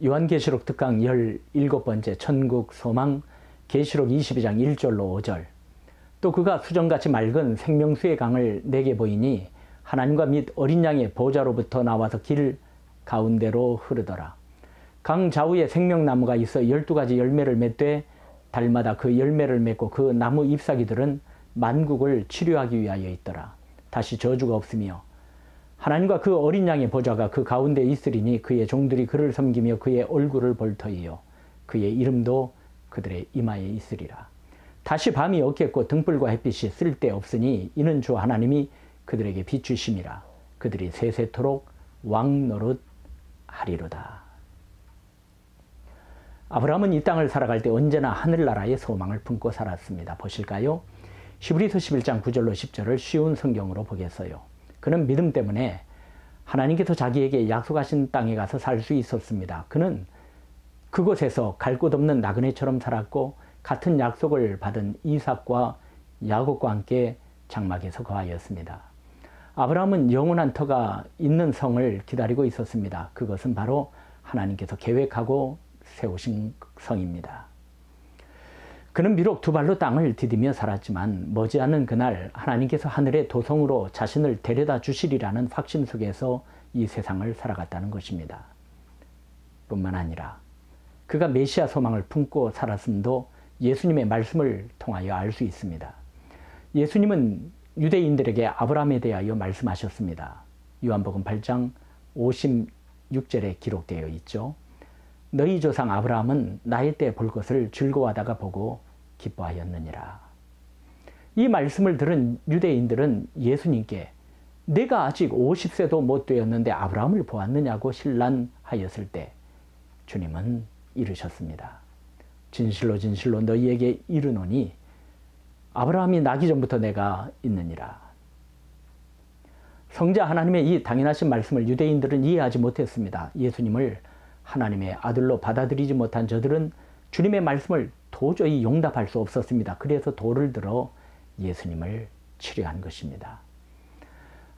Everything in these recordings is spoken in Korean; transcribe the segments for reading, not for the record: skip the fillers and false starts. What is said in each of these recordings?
요한계시록 특강 17번째 천국 소망 계시록 22장 1절로 5절. 또 그가 수정같이 맑은 생명수의 강을 내게 보이니 하나님과 및 어린 양의 보좌로부터 나와서 길 가운데로 흐르더라. 강 좌우에 생명나무가 있어 12가지 열매를 맺되 달마다 그 열매를 맺고 그 나무 잎사귀들은 만국을 치료하기 위하여 있더라. 다시 저주가 없으며 하나님과 그 어린 양의 보좌가 그 가운데 있으리니 그의 종들이 그를 섬기며 그의 얼굴을 볼 터이요 그의 이름도 그들의 이마에 있으리라. 다시 밤이 없겠고 등불과 햇빛이 쓸데없으니 이는 주 하나님이 그들에게 비추심이라. 그들이 세세토록 왕노릇 하리로다. 아브라함은 이 땅을 살아갈 때 언제나 하늘나라의 소망을 품고 살았습니다. 보실까요? 히브리서 11장 9절로 10절을 쉬운 성경으로 보겠어요. 그는 믿음 때문에 하나님께서 자기에게 약속하신 땅에 가서 살 수 있었습니다. 그는 그곳에서 갈 곳 없는 나그네처럼 살았고 같은 약속을 받은 이삭과 야곱과 함께 장막에서 거하였습니다. 아브라함은 영원한 터가 있는 성을 기다리고 있었습니다. 그것은 바로 하나님께서 계획하고 세우신 성입니다. 그는 비록 두 발로 땅을 디디며 살았지만 머지않은 그날 하나님께서 하늘의 도성으로 자신을 데려다 주시리라는 확신 속에서 이 세상을 살아갔다는 것입니다. 뿐만 아니라 그가 메시아 소망을 품고 살았음도 예수님의 말씀을 통하여 알 수 있습니다. 예수님은 유대인들에게 아브라함에 대하여 말씀하셨습니다. 요한복음 8장 56절에 기록되어 있죠. 너희 조상 아브라함은 나의 때 볼 것을 즐거워하다가 보고 기뻐하였느니라. 이 말씀을 들은 유대인들은 예수님께 내가 아직 50세도 못 되었는데 아브라함을 보았느냐고 신란하였을 때 주님은 이르셨습니다. 진실로 진실로 너희에게 이르노니 아브라함이 나기 전부터 내가 있느니라. 성자 하나님의 이 당연하신 말씀을 유대인들은 이해하지 못했습니다. 예수님을 하나님의 아들로 받아들이지 못한 저들은 주님의 말씀을 도저히 용납할 수 없었습니다. 그래서 돌을 들어 예수님을 치려한 것입니다.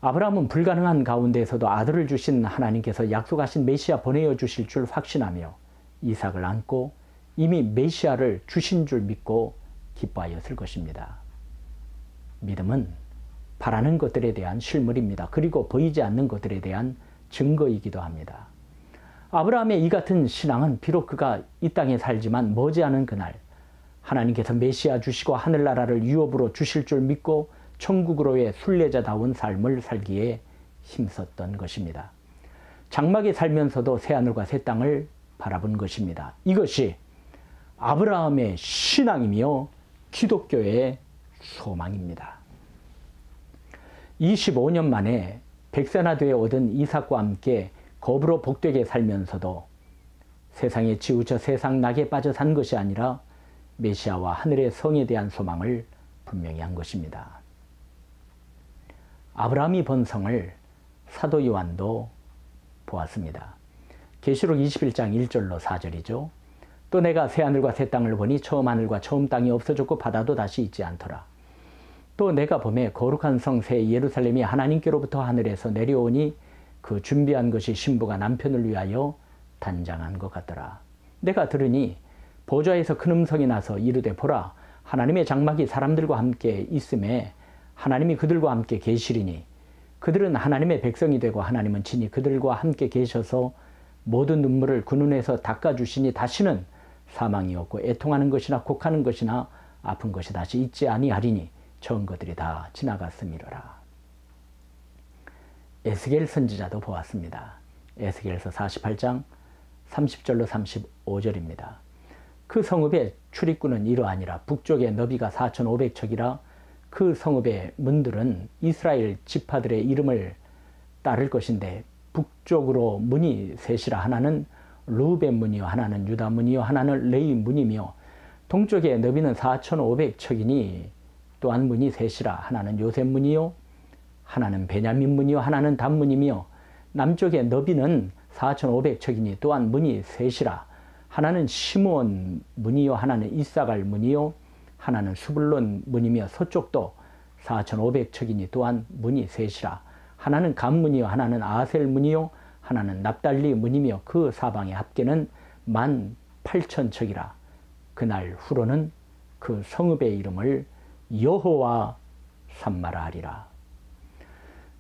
아브라함은 불가능한 가운데에서도 아들을 주신 하나님께서 약속하신 메시아 보내어 주실 줄 확신하며 이삭을 안고 이미 메시아를 주신 줄 믿고 기뻐하였을 것입니다. 믿음은 바라는 것들에 대한 실물입니다. 그리고 보이지 않는 것들에 대한 증거이기도 합니다. 아브라함의 이 같은 신앙은 비록 그가 이 땅에 살지만 머지않은 그날 하나님께서 메시아 주시고 하늘나라를 유업으로 주실 줄 믿고 천국으로의 순례자다운 삶을 살기에 힘썼던 것입니다. 장막에 살면서도 새하늘과 새 땅을 바라본 것입니다. 이것이 아브라함의 신앙이며 기독교의 소망입니다. 25년 만에 백세나 되어 얻은 이삭과 함께 겁으로 복되게 살면서도 세상에 치우쳐 세상 낙에 빠져 산 것이 아니라 메시아와 하늘의 성에 대한 소망을 분명히 한 것입니다. 아브라함이 본 성을 사도 요한도 보았습니다. 계시록 21장 1절로 4절이죠. 또 내가 새 하늘과 새 땅을 보니 처음 하늘과 처음 땅이 없어졌고 바다도 다시 있지 않더라. 또 내가 보매 거룩한 성 새 예루살렘이 하나님께로부터 하늘에서 내려오니 그 준비한 것이 신부가 남편을 위하여 단장한 것 같더라. 내가 들으니 보좌에서 큰 음성이 나서 이르되 보라 하나님의 장막이 사람들과 함께 있음에 하나님이 그들과 함께 계시리니 그들은 하나님의 백성이 되고 하나님은 친히 그들과 함께 계셔서 모든 눈물을 그 눈에서 닦아주시니 다시는 사망이 없고 애통하는 것이나 곡하는 것이나 아픈 것이 다시 있지 아니하리니 처음 것들이 다 지나갔음이로라. 에스겔 선지자도 보았습니다. 에스겔서 48장 30절로 35절입니다. 그 성읍의 출입구는 이러하니라. 북쪽의 너비가 4,500척이라. 그 성읍의 문들은 이스라엘 지파들의 이름을 따를 것인데 북쪽으로 문이 셋이라. 하나는 르우벤 문이요 하나는 유다 문이요 하나는 레위 문이며 동쪽의 너비는 4,500척이니 또한 문이 셋이라. 하나는 요셉 문이요 하나는 베냐민 문이요 하나는 단 문이며 남쪽의 너비는 4,500척이니 또한 문이 셋이라. 하나는 시므온 문이요 하나는 이사갈 문이요 하나는 수불론 문이며 서쪽도 4,500척이니 또한 문이 셋이라. 하나는 간 문이요 하나는 아셀 문이요 하나는 납달리 문이며 그 사방의 합계는 18,000척이라. 그날 후로는 그 성읍의 이름을 여호와 삼마라 하리라.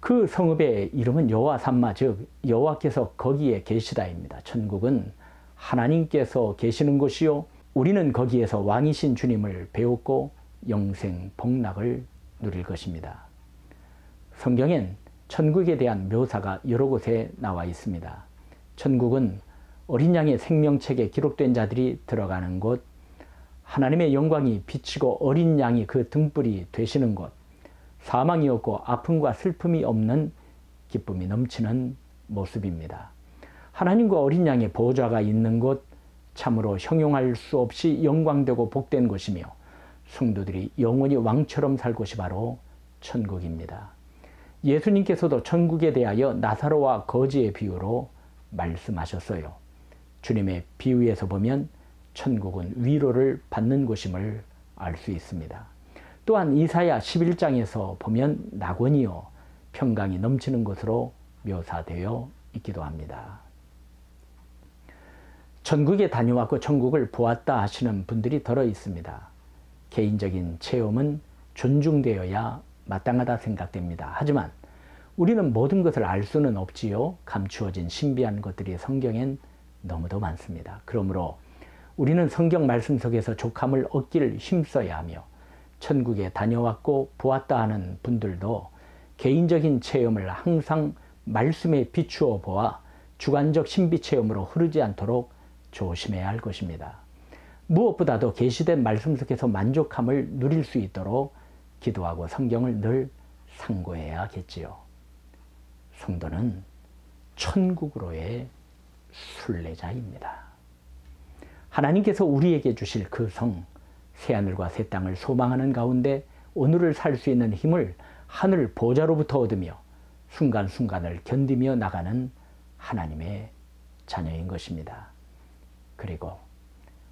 그 성읍의 이름은 여호와 삼마, 즉 여호와께서 거기에 계시다입니다. 천국은 하나님께서 계시는 곳이요, 우리는 거기에서 왕이신 주님을 배웠고 영생 복락을 누릴 것입니다. 성경엔 천국에 대한 묘사가 여러 곳에 나와 있습니다. 천국은 어린 양의 생명책에 기록된 자들이 들어가는 곳, 하나님의 영광이 비치고 어린 양이 그 등불이 되시는 곳, 사망이 없고 아픔과 슬픔이 없는 기쁨이 넘치는 모습입니다. 하나님과 어린 양의 보좌가 있는 곳, 참으로 형용할 수 없이 영광되고 복된 곳이며 성도들이 영원히 왕처럼 살 곳이 바로 천국입니다. 예수님께서도 천국에 대하여 나사로와 거지의 비유로 말씀하셨어요. 주님의 비유에서 보면 천국은 위로를 받는 곳임을 알 수 있습니다. 또한 이사야 11장에서 보면 낙원이요 평강이 넘치는 곳으로 묘사되어 있기도 합니다. 천국에 다녀왔고 천국을 보았다 하시는 분들이 더러 있습니다. 개인적인 체험은 존중되어야 마땅하다 생각됩니다. 하지만 우리는 모든 것을 알 수는 없지요. 감추어진 신비한 것들이 성경엔 너무도 많습니다. 그러므로 우리는 성경 말씀 속에서 족함을 얻기를 힘써야 하며, 천국에 다녀왔고 보았다 하는 분들도 개인적인 체험을 항상 말씀에 비추어 보아 주관적 신비 체험으로 흐르지 않도록 조심해야 할 것입니다. 무엇보다도 계시된 말씀 속에서 만족함을 누릴 수 있도록 기도하고 성경을 늘 상고해야겠지요. 성도는 천국으로의 순례자입니다. 하나님께서 우리에게 주실 그 성, 새하늘과 새 땅을 소망하는 가운데 오늘을 살 수 있는 힘을 하늘 보좌로부터 얻으며 순간순간을 견디며 나가는 하나님의 자녀인 것입니다. 그리고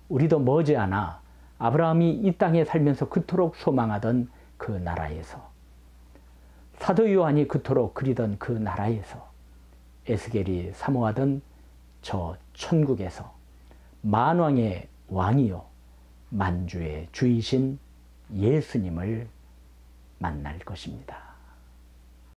우리도 머지않아 아브라함이 이 땅에 살면서 그토록 소망하던 그 나라에서, 사도 요한이 그토록 그리던 그 나라에서, 에스겔이 사모하던 저 천국에서 만왕의 왕이요 만주의 주이신 예수님을 만날 것입니다.